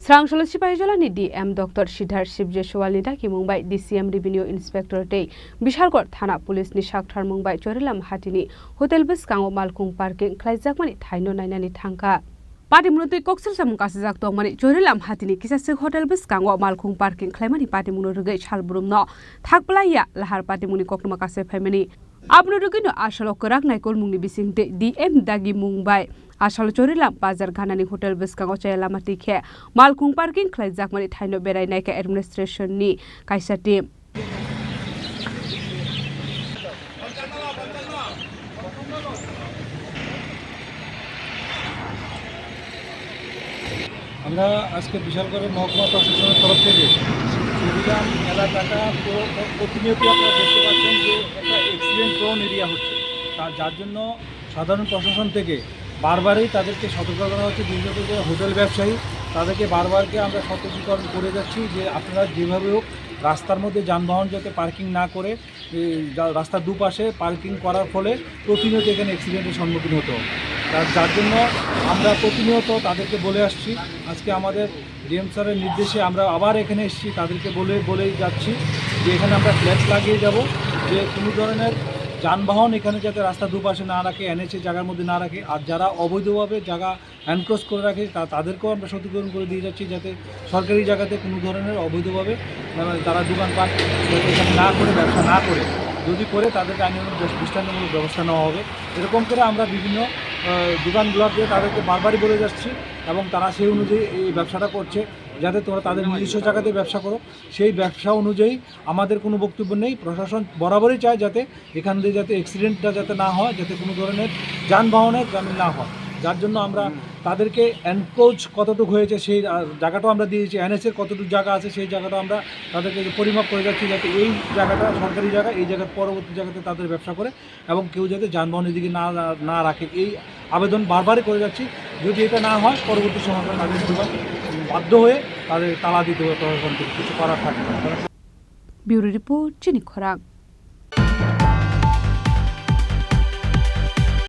Srangsholo Sipahijalani DM Dr. Shidhar Shibjeswali Daki Mumbai DCM Revenue Inspector Day Bishalgor Thana Police ni Shakthar Mumbai Chorilam Hatini Hotel Biskango Malkung Parking Klaijakmani Thaino Nainani Thangka Party Munutui Koksel Samung Kasijak Tongmani Chorilam Hatini Kisasik Hotel Biskango Malkung Parking Klaimani Party Munurugai Chalbrum no Thakplaya Lahar Party Muni Koknuma Kase Family Abnurugino Ashalo Korak Naikol Mungni Bisingte DM Dagi Mumbai Ashal Chorilam Bazar Ghanani Hotel Biskango Chayalamati Khe Malkung Parking Klaijakmani Thaino Berai Naika Administration ni Kaisa team আমরা আজকে বিশালগড়ের মহকুমা প্রশাসনের তরফ থেকে চরিলাম এলাকাটা প্রতিনিয়ত আপনারা দেখতে পাচ্ছেন যে একটা অ্যাক্সিডেন্ট প্রোন এরিয়া হচ্ছে যার জন্য সাধারণ প্রশাসন থেকে বারবারই তাদেরকে সতর্ক করা হচ্ছে। বিশেষত যে হোটেল ব্যবসায়ী তাদেরকে বারবারকে আমরা সতর্কীকরণ করে যাচ্ছি যে আপনারা যেভাবে হোক রাস্তার মধ্যে যানবাহন যাতে পার্কিং না করে রাস্তার দুপাশে পার্কিং করার ফলে প্রতিনিয়ত এখানে অ্যাক্সিডেন্টের সম্মুখীন হতে হবে। যার জন্য আমরা প্রতিনিয়ত তাদেরকে বলে আসছি। আজকে আমাদের ডিএম স্যারের নির্দেশে আমরা আবার এখানে এসেছি, তাদেরকে বলেই যাচ্ছি যে এখানে আমরা ফ্ল্যাক্স লাগিয়ে যাব যে কোনো ধরনের যানবাহন এখানে যাতে রাস্তা দুপাশে না রাখে, এনএচএ জায়গার মধ্যে না রাখে। আর যারা অবৈধভাবে জায়গা এনক্রোচ করে রাখে তাদেরকেও আমরা সতর্কীকরণ করে দিয়ে যাচ্ছি যাতে সরকারি জায়গাতে কোনো ধরনের অবৈধভাবে তারা দোকানপাট এখানে না করে ব্যবসা না করে, যদি করে তাদেরকে আইনানুগ দৃষ্টান্তমূলক ব্যবস্থা নেওয়া হবে। এরকম করে আমরা বিভিন্ন দোকানগুলোকে তাদেরকে বারবারই বলে যাচ্ছি এবং তারা সেই অনুযায়ী এই ব্যবসাটা করছে যাতে তোমরা তাদের নিজস্ব জায়গাতে ব্যবসা করো। সেই ব্যবসা অনুযায়ী আমাদের কোনো বক্তব্য নেই। প্রশাসন বরাবরই চায় যাতে এখান দিয়ে যাতে অ্যাক্সিডেন্টটা যাতে না হয়, যাতে কোনো ধরনের যানবাহনের জামিন না হয়। যার জন্য আমরা তাদেরকে এনক্রোচ কতটুকু হয়েছে সেই জায়গাটাও আমরা দিয়েছি, এনএসের কতটুকু জায়গা আছে সেই জায়গাটা আমরা তাদেরকে পরিমাপ করে যাচ্ছি যাতে এই জায়গাটা সরকারি জায়গা, এই জায়গার পরবর্তী জায়গাতে তাদের ব্যবসা করে এবং কেউ যাতে যানবাহনের দিকে না রাখে এই আবেদন বারবারই করে যাচ্ছি। যদি এটা না হয় পরবর্তী সময় তাদের দোকান বাধ্য হয়ে তাদের তালা দিতে হবে, তখন কিছু করার থাকে না। ব্যুরো রিপোর্ট চিনি খোরাক।